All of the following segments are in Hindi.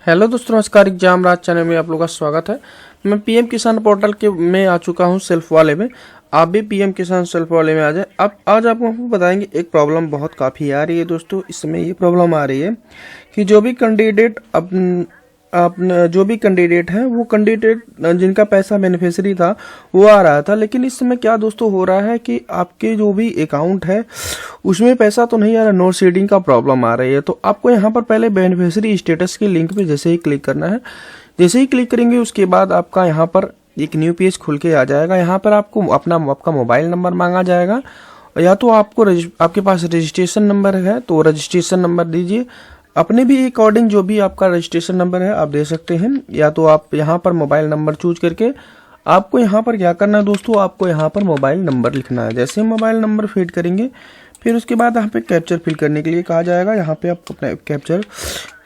हेलो दोस्तों, नमस्कार। एग्जाम राज चैनल में आप लोगों का स्वागत है। मैं पीएम किसान पोर्टल के में आ चुका हूं सेल्फ वाले में। आप भी पीएम किसान सेल्फ वाले में आ जाए। अब आज आपको बताएंगे एक प्रॉब्लम बहुत काफ़ी आ रही है दोस्तों। इस समय ये प्रॉब्लम आ रही है कि जो भी कैंडिडेट है वो कैंडिडेट जिनका पैसा बेनिफिशियरी था वो आ रहा था, लेकिन इस समय क्या दोस्तों हो रहा है कि आपके जो भी अकाउंट है उसमें पैसा तो नहीं आ रहा, नो सीडिंग का प्रॉब्लम आ रही है। तो आपको यहाँ पर पहले बेनिफिशियरी स्टेटस के लिंक पे जैसे ही क्लिक करना है। जैसे ही क्लिक करेंगे उसके बाद आपका यहाँ पर एक न्यू पेज खुल के आ जाएगा। यहाँ पर आपको आपका मोबाइल नंबर मांगा जाएगा, या तो आपके पास रजिस्ट्रेशन नंबर है तो रजिस्ट्रेशन नंबर दीजिए। अपने भी अकॉर्डिंग जो भी आपका रजिस्ट्रेशन नंबर है आप दे सकते हैं, या तो आप यहाँ पर मोबाइल नंबर चूज करके आपको यहाँ पर क्या करना है दोस्तों, आपको यहाँ पर मोबाइल नंबर लिखना है। जैसे मोबाइल नंबर फीड करेंगे फिर उसके बाद यहाँ पे कैप्चर फिल करने के लिए कहा जाएगा। यहाँ पे आप अपना कैप्चर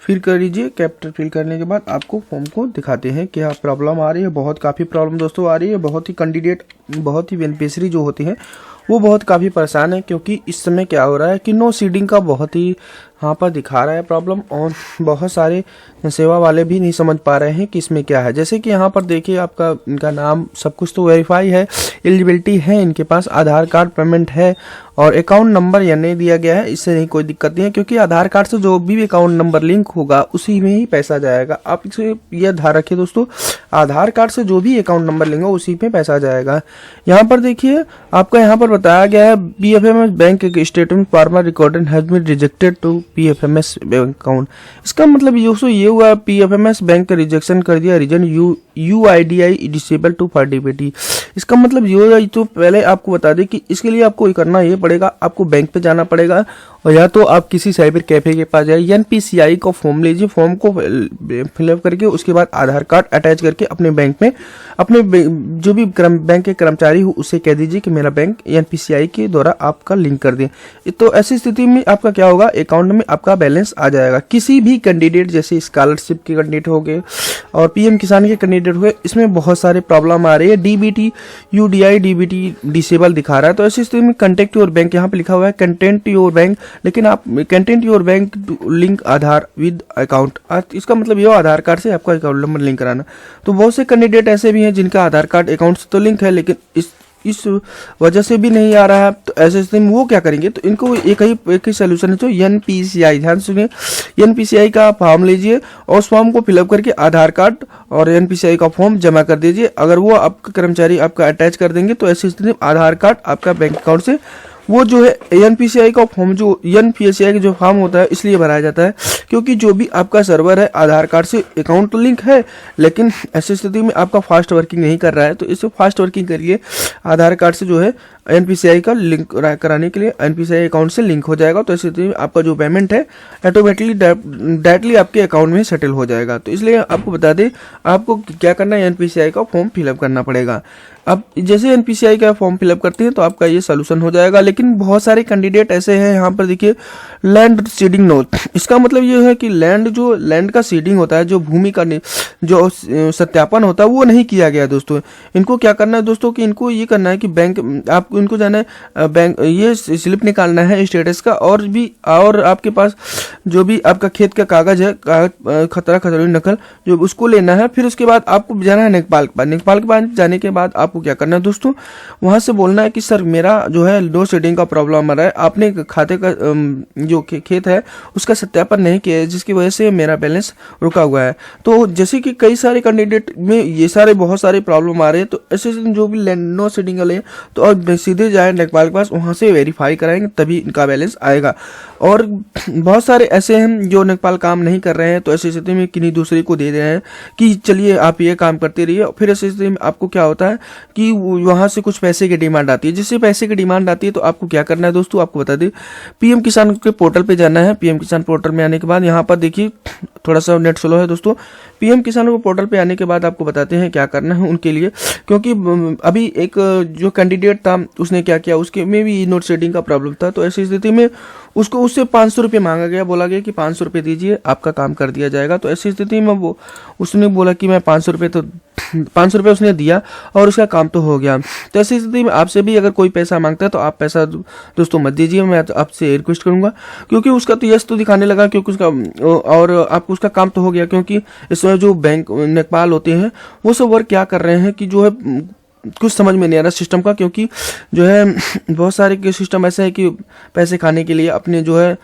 फिल कर लीजिए। कैप्चर फिल करने के बाद आपको फॉर्म को दिखाते हैं क्या प्रॉब्लम आ रही है। काफ़ी प्रॉब्लम दोस्तों आ रही है। बहुत ही बेनिफिशियरी जो होती हैं वो काफ़ी परेशान है, क्योंकि इस समय क्या हो रहा है कि नो सीडिंग का बहुत ही यहाँ पर दिखा रहा है प्रॉब्लम, और बहुत सारे सेवा वाले भी नहीं समझ पा रहे हैं कि इसमें क्या है। जैसे कि यहाँ पर देखिए आपका इनका नाम सब कुछ तो वेरीफाई है, एलिजिबिलिटी है, इनके पास आधार कार्ड पेमेंट है और अकाउंट नंबर या नहीं दिया गया है। इससे नहीं कोई दिक्कत नहीं है, क्योंकि आधार कार्ड से जो भी अकाउंट नंबर लिंक होगा उसी में ही पैसा जाएगा। आप इसे यह ध्यान रखिए दोस्तों, आधार कार्ड से जो भी अकाउंट नंबर लेंगे उसी में पैसा जाएगा। यहाँ पर देखिए आपका यहाँ पर बताया गया है PFMS bank statement farmer recorded has been rejected to PFMS bank account. इसका मतलब ये हुआ पीएफएमएस बैंक का रिजेक्शन कर दिया, reason UIDAI disable to for DBT. इसका मतलब ये होगा, तो पहले आपको बता दें कि इसके लिए आपको करना ये पड़ेगा, आपको बैंक पे जाना पड़ेगा, और या तो आप किसी साइबर कैफे के पास जाए, एनपीसीआई का फॉर्म लीजिए, फॉर्म को फिलअप करके उसके बाद आधार कार्ड अटैच करके अपने बैंक में जो भी बैंक के कर्मचारी हो उससे कह दीजिए कि मेरा बैंक एनपीसीआई के द्वारा आपका लिंक कर दें। तो ऐसी स्थिति में आपका क्या होगा, अकाउंट में आपका बैलेंस आ जाएगा। किसी भी कैंडिडेट जैसे स्कॉलरशिप के कैंडिडेट हो गए और पीएम किसान के कैंडिडेट हो गए, इसमें बहुत सारे प्रॉब्लम आ रही है। डीबीटी यूडीआई डीबीटी डिसेबल दिखा रहा है। तो ऐसी स्थिति में कंटेक्ट योर बैंक, यहाँ पे लिखा हुआ है कंटेंट योर बैंक, लेकिन आप content your bank link Aadhaar with account, इसका मतलब ये आधार कार्ड से आपका अकाउंट नंबर लिंक कराना। तो बहुत से कैंडिडेट ऐसे भी हैं जिनका आधार कार्ड अकाउंट से तो लिंक है, लेकिन इस वजह से भी नहीं आ रहा है। तो ऐसे स्थिति में वो क्या करेंगे, तो इनको एक ही सोल्यूशन है, जो एनपीसीआई, ध्यान सुनिए, एनपीसीआई का फॉर्म लीजिए और उस फॉर्म को फिलअप करके आधार कार्ड और एनपीसीआई का फॉर्म जमा कर दीजिए। अगर वो आपका कर्मचारी आपका अटैच कर देंगे तो ऐसी स्थिति में आधार कार्ड आपका बैंक अकाउंट से वो जो है एनपीसीआई का फॉर्म, जो एनपीसीआई का जो फॉर्म होता है इसलिए भराया जाता है क्योंकि जो भी आपका सर्वर है आधार कार्ड से अकाउंट लिंक है, लेकिन ऐसी स्थिति में आपका फास्ट वर्किंग नहीं कर रहा है। तो इसे फास्ट वर्किंग करिए, आधार कार्ड से जो है एनपीसीआई का लिंक कराने के लिए एनपीसीआई अकाउंट से लिंक हो जाएगा। तो ऐसी स्थिति में आपका जो पेमेंट है ऑटोमेटिकली डायरेक्टली आपके अकाउंट में सेटल हो जाएगा। तो इसलिए आपको बता दें आपको क्या करना है, एनपीसीआई का फॉर्म फिलअप करना पड़ेगा। अब जैसे एनपीसीआई का फॉर्म फिलअप करते हैं तो आपका ये सोल्यूशन हो जाएगा। लेकिन बहुत सारे कैंडिडेट ऐसे हैं, यहाँ पर देखिए लैंड सीडिंग नोट, इसका मतलब ये है कि लैंड का सीडिंग होता है, जो भूमि का जो सत्यापन होता है वो नहीं किया गया दोस्तों। इनको क्या करना है दोस्तों कि इनको ये करना है कि बैंक आपको इनको जाना है बैंक ये स्लिप निकालना है स्टेटस का, और आपके पास जो भी आपका खेत का कागज है, खतरा नकल जो उसको लेना है। फिर उसके बाद आपको जाना है नेपाल के पास जाने के बाद आपको क्या करना है दोस्तों, वहां से बोलना है कि सर मेरा जो है नो सीडिंग का प्रॉब्लम आ रहा है, आपने खाते का जो खेत है उसका सत्यापन नहीं किया है, जिसकी वजह से मेरा बैलेंस रुका हुआ है। तो जैसे कि कई सारे कैंडिडेट में बहुत सारे प्रॉब्लम आ रहे हैं, तो ऐसे जो भी नो सीडिंग वाले हैं तो और सीधे जाए नेपाल के पास, वहां से वेरीफाई कराएंगे तभी इनका बैलेंस आएगा। और बहुत सारे ऐसे हैं जो नेपाल काम नहीं कर रहे हैं, तो ऐसी स्थिति में किन्हीं दूसरे को दे रहे हैं कि चलिए आप ये काम करते रहिए। फिर ऐसी स्थिति में आपको क्या होता है कि वहां से कुछ पैसे की डिमांड आती है। जिससे पैसे की डिमांड आती है तो आपको क्या करना है दोस्तों, आपको बता दें पीएम किसान के पोर्टल पे जाना है। पीएम किसान पोर्टल में आने के बाद यहाँ पर देखिए थोड़ा सा नेट स्लो है दोस्तों। पीएम किसान के पोर्टल पे आने के बाद आपको बताते हैं क्या करना है उनके लिए, क्योंकि अभी एक जो कैंडिडेट था उसने क्या किया, उसके में भी नोट सीडिंग का प्रॉब्लम था। तो ऐसी स्थिति में उससे 500 रुपये मांगा गया, बोला गया कि 500 रुपये दीजिए आपका काम कर दिया जाएगा। तो ऐसी स्थिति में उसने बोला कि मैं 500 रुपये तो 500 रुपये उसने दिया और उसका काम तो हो गया। तो ऐसी स्थिति में आपसे भी अगर कोई पैसा मांगता है तो आप पैसा दोस्तों मत दीजिए, मैं आपसे रिक्वेस्ट करूंगा, क्योंकि उसका तो यस तो दिखाने लगा, क्योंकि उसका और आपको उसका काम तो हो गया। क्योंकि इस समय जो बैंक नेकपाल होते हैं वो सब वर्क क्या कर रहे हैं कि जो है कुछ समझ में नहीं आ रहा सिस्टम का, क्योंकि जो है बहुत सारे के सिस्टम ऐसे है कि पैसे खाने के लिए अपने जो है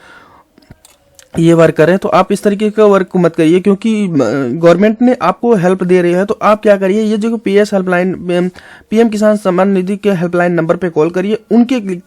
ये वर्क करें। तो आप इस तरीके का वर्क को मत करिए, क्योंकि गवर्नमेंट ने आपको हेल्प दे रही है। तो आप क्या करिए, ये जो PS हेल्पलाइन, PM किसान सम्मान निधि के हेल्पलाइन नंबर पे कॉल करिए। उनके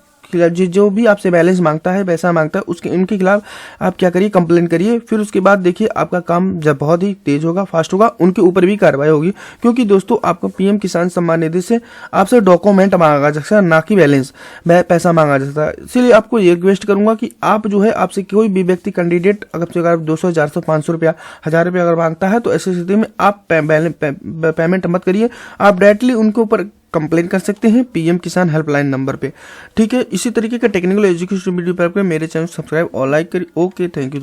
जो भी आपसे बैलेंस मांगता है, पैसा मांगता है, उसके उनके खिलाफ आप क्या करिए, कंप्लेन करिए। फिर उसके बाद देखिए आपका काम जब बहुत ही तेज होगा, फास्ट होगा, उनके ऊपर भी कार्रवाई होगी। क्योंकि दोस्तों आपको PM किसान सम्मान निधि से आपसे डॉक्यूमेंट मांगा जा सकता है, ना कि बैलेंस पैसा मांगा जा सकता है। इसलिए आपको ये रिक्वेस्ट करूंगा कि आप जो है, आपसे कोई भी व्यक्ति कैंडिडेट अगर 200, 400, 500 रुपया, 1000 रुपया अगर मांगता है, तो ऐसी स्थिति में आप पेमेंट मत करिए। आप डायरेक्टली उनके ऊपर कंप्लेन कर सकते हैं PM किसान हेल्पलाइन नंबर पे। ठीक है, इसी तरीके का टेक्निकल एजुकेशन वीडियो पर मेरे चैनल सब्सक्राइब और लाइक करिए। Okay, thank you.